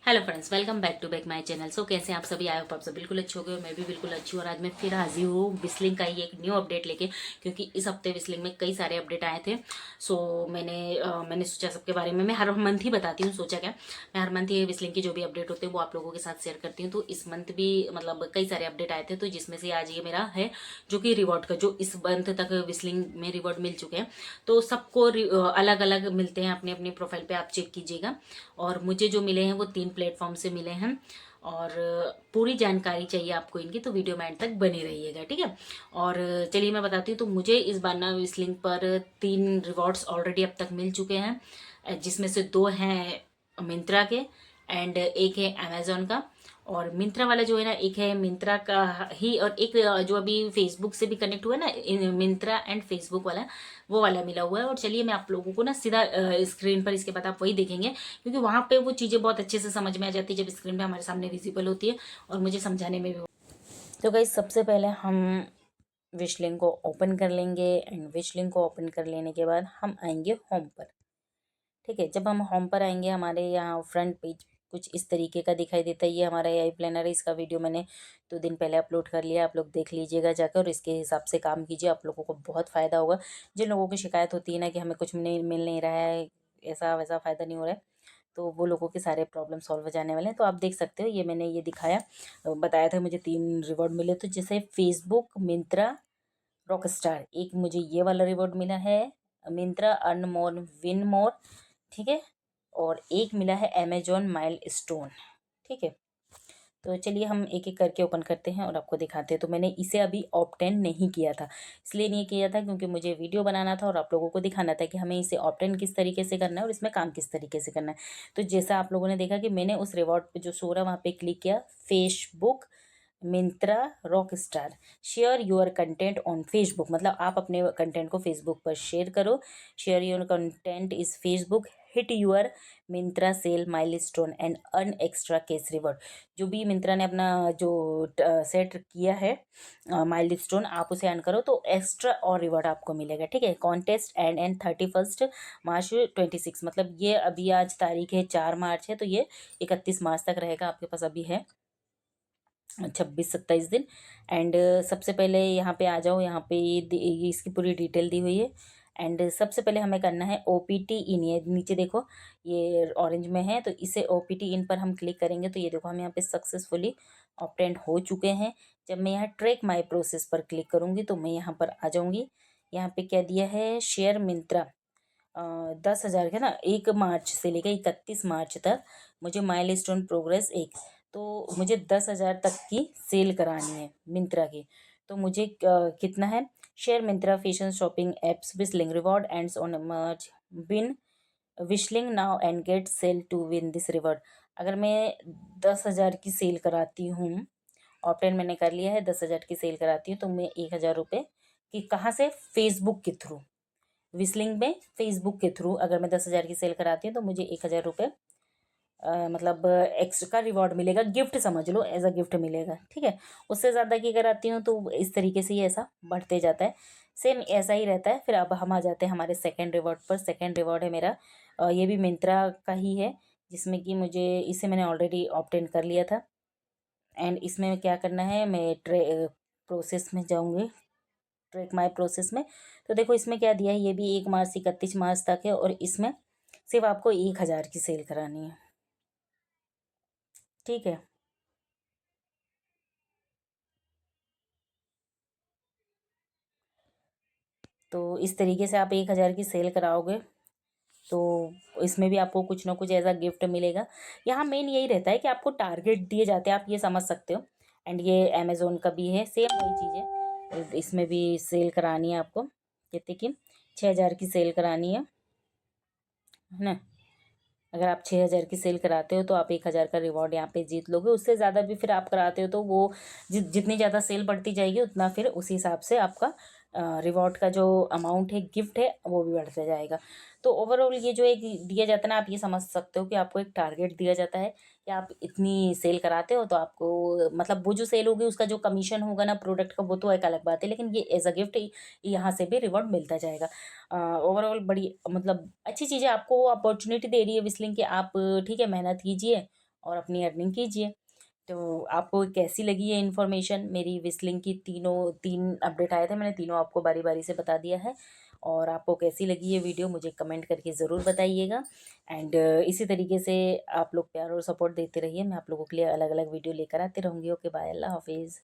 Hello friends, welcome back to back my channel. So कैसे हैं आप सभी? आई होप आप सब बिल्कुल अच्छे हो गए और मैं भी बिल्कुल अच्छी हूँ। और आज मैं फिर हाजिर हूँ विस्लिंग का ही एक न्यू अपडेट लेके, क्योंकि इस हफ्ते विस्लिंग में कई सारे अपडेट आए थे। सो मैंने सोचा सबके बारे में मैं हर मंथ ही बताती हूँ। सोचा क्या, मैं हर मंथ ये विस्लिंग की जो भी अपडेट होते हैं वो आप लोगों के साथ शेयर करती हूँ। तो इस मंथ भी मतलब कई सारे अपडेट आए थे, तो जिसमें से आज ये मेरा है जो कि रिवॉर्ड का, जो इस मंथ तक विस्लिंग में रिवॉर्ड मिल चुके हैं। तो सबको अलग अलग मिलते हैं, अपने अपने प्रोफाइल पे आप चेक कीजिएगा। और मुझे जो मिले हैं वो 3 प्लेटफॉर्म से मिले हैं। और पूरी जानकारी चाहिए आपको इनकी, तो वीडियो में एंड तक बने रहिएगा, ठीक है। और चलिए मैं बताती हूँ। तो मुझे इस बार ना इस लिंक पर 3 रिवॉर्ड्स ऑलरेडी अब तक मिल चुके हैं, जिसमें से 2 हैं मिंत्रा के एंड एक है अमेजोन का। और मिंत्रा वाला जो है ना, एक है मिंत्रा का ही, और एक जो अभी फेसबुक से भी कनेक्ट हुआ है ना, मिंत्रा एंड फेसबुक वाला, वो वाला मिला हुआ है। और चलिए मैं आप लोगों को ना सीधा स्क्रीन पर, इसके बाद आप वही देखेंगे, क्योंकि वहां पे वो चीज़ें बहुत अच्छे से समझ में आ जाती है जब स्क्रीन पे हमारे सामने विजिबल होती है, और मुझे समझाने में भी। तो गाइस, सबसे पहले हम विश लिंक को ओपन कर लेंगे एंड विश लिंक को ओपन कर लेने के बाद हम आएंगे होम पर। ठीक है, जब हम होम पर आएंगे हमारे यहाँ फ्रंट पेज कुछ इस तरीके का दिखाई देता है। ये हमारा एआई प्लानर है, इसका वीडियो मैंने 2 दिन पहले अपलोड कर लिया, आप लोग देख लीजिएगा जाकर और इसके हिसाब से काम कीजिए, आप लोगों को बहुत फ़ायदा होगा। जिन लोगों की शिकायत होती है ना कि हमें कुछ नहीं मिल नहीं रहा है, ऐसा वैसा फ़ायदा नहीं हो रहा है, तो वो लोगों के सारे प्रॉब्लम सॉल्व हो जाने वाले हैं। तो आप देख सकते हो, ये मैंने ये दिखाया, बताया था मुझे 3 रिवॉर्ड मिले, तो जैसे फेसबुक, मिंत्रा, रॉकस्टार, एक मुझे ये वाला रिवॉर्ड मिला है, मिंत्रा अर्न मोर विन मोर, ठीक है। और एक मिला है अमेजोन माइल स्टोन, ठीक है। तो चलिए हम एक एक करके ओपन करते हैं और आपको दिखाते हैं। तो मैंने इसे अभी ऑप्टेन नहीं किया था, इसलिए नहीं किया था क्योंकि मुझे वीडियो बनाना था और आप लोगों को दिखाना था कि हमें इसे ऑप्टेन किस तरीके से करना है और इसमें काम किस तरीके से करना है। तो जैसा आप लोगों ने देखा कि मैंने उस रिवॉर्ड पे जो सो रहा वहाँ पे क्लिक किया, Facebook, Myntra, rockstar, share your content on Facebook, मतलब आप अपने कंटेंट को फेसबुक पर शेयर करो। Share your content is Facebook, hit your Myntra sale milestone and earn extra cash reward. जो भी मिंत्रा ने अपना जो सेट किया है माइलस्टोन, आप उसे अर्न करो तो एक्स्ट्रा और रिवॉर्ड आपको मिलेगा, ठीक है। कॉन्टेस्ट एंड एंड 31 मार्च 26, मतलब ये अभी आज तारीख है 4 मार्च है, तो ये 31 मार्च तक रहेगा, आपके पास अभी है 26-27 दिन। एंड सबसे पहले यहाँ पे आ जाओ, यहाँ पे ये इसकी पूरी डिटेल दी हुई है। एंड सबसे पहले हमें करना है ओपीटी इन, ये नीचे देखो ये ऑरेंज में है, तो इसे ओपीटी इन पर हम क्लिक करेंगे तो ये देखो हम यहाँ पे सक्सेसफुली ऑप्टेंड हो चुके हैं। जब मैं यहाँ ट्रैक माई प्रोसेस पर क्लिक करूँगी तो मैं यहाँ पर आ जाऊँगी। यहाँ पे क्या दिया है, शेयर मिंत्रा 10,000 का ना, 1 मार्च से लेकर 31 मार्च तक मुझे माइल स्टोन प्रोग्रेस एक, तो मुझे 10,000 तक की सेल करानी है मिंत्रा की। तो मुझे कितना है, share Myntra fashion shopping apps wishlisting reward ends on March, win wishlisting now and get sale to win this reward. अगर मैं 10,000 की सेल कराती हूँ, ऑप्टेन मैंने कर लिया है, 10,000 की सेल कराती हूँ तो मैं 1,000 रुपये की, कहाँ से, फेसबुक के थ्रू, विस्लिंग में फेसबुक के थ्रू अगर मैं 10,000 की सेल कराती हूँ तो मुझे 1,000 रुपये मतलब एक्स्ट्रा का रिवॉर्ड मिलेगा, गिफ्ट समझ लो, एज अ गिफ्ट मिलेगा, ठीक है। उससे ज़्यादा की कराती हूँ तो इस तरीके से ही ऐसा बढ़ते जाता है, सेम ऐसा ही रहता है। फिर अब हम आ जाते हैं हमारे सेकंड रिवॉर्ड पर। सेकंड रिवॉर्ड है मेरा, ये भी मिंत्रा का ही है, जिसमें कि मुझे, इसे मैंने ऑलरेडी ऑप्टेन कर लिया था। एंड इसमें क्या करना है, मैं प्रोसेस में जाऊँगी, ट्रैक माई प्रोसेस में। तो देखो इसमें क्या दिया है, ये भी 1 मार्च से 31 मार्च तक है और इसमें सिर्फ आपको 1,000 की सेल करानी है, ठीक है। तो इस तरीके से आप 1,000 की सेल कराओगे तो इसमें भी आपको कुछ ना कुछ ऐसा गिफ्ट मिलेगा। यहाँ मेन यही रहता है कि आपको टारगेट दिए जाते हैं, आप ये समझ सकते हो। एंड ये अमेज़ोन का भी है, सेम वही चीज़ है, इसमें भी सेल करानी है आपको, कहते कि 6,000 की सेल करानी है ना। अगर आप 6,000 की सेल कराते हो तो आप 1,000 का रिवॉर्ड यहाँ पे जीत लोगे। उससे ज़्यादा भी फिर आप कराते हो तो वो जितनी ज़्यादा सेल बढ़ती जाएगी उतना फिर उसी हिसाब से आपका रिवॉर्ड का जो अमाउंट है, गिफ्ट है, वो भी बढ़ता जाएगा। तो ओवरऑल ये जो एक दिया जाता है ना, आप ये समझ सकते हो कि आपको एक टारगेट दिया जाता है कि आप इतनी सेल कराते हो तो आपको, मतलब वो जो सेल होगी उसका जो कमीशन होगा ना प्रोडक्ट का, वो तो एक अलग बात है, लेकिन ये एज अ गिफ्ट यहाँ से भी रिवॉर्ड मिलता जाएगा। ओवरऑल बड़ी मतलब अच्छी चीज़ है, आपको अपॉर्चुनिटी दे रही है विस्लिंग कि आप ठीक है मेहनत कीजिए और अपनी अर्निंग कीजिए। तो आपको कैसी लगी ये इन्फॉर्मेशन, मेरी विस्लिंग की तीन अपडेट आए थे, मैंने तीनों आपको बारी बारी से बता दिया है। और आपको कैसी लगी ये वीडियो मुझे कमेंट करके ज़रूर बताइएगा। एंड इसी तरीके से आप लोग प्यार और सपोर्ट देते रहिए, मैं आप लोगों के लिए अलग अलग वीडियो लेकर आती रहूँगी। ओके बाय, अल्लाह हाफिज़।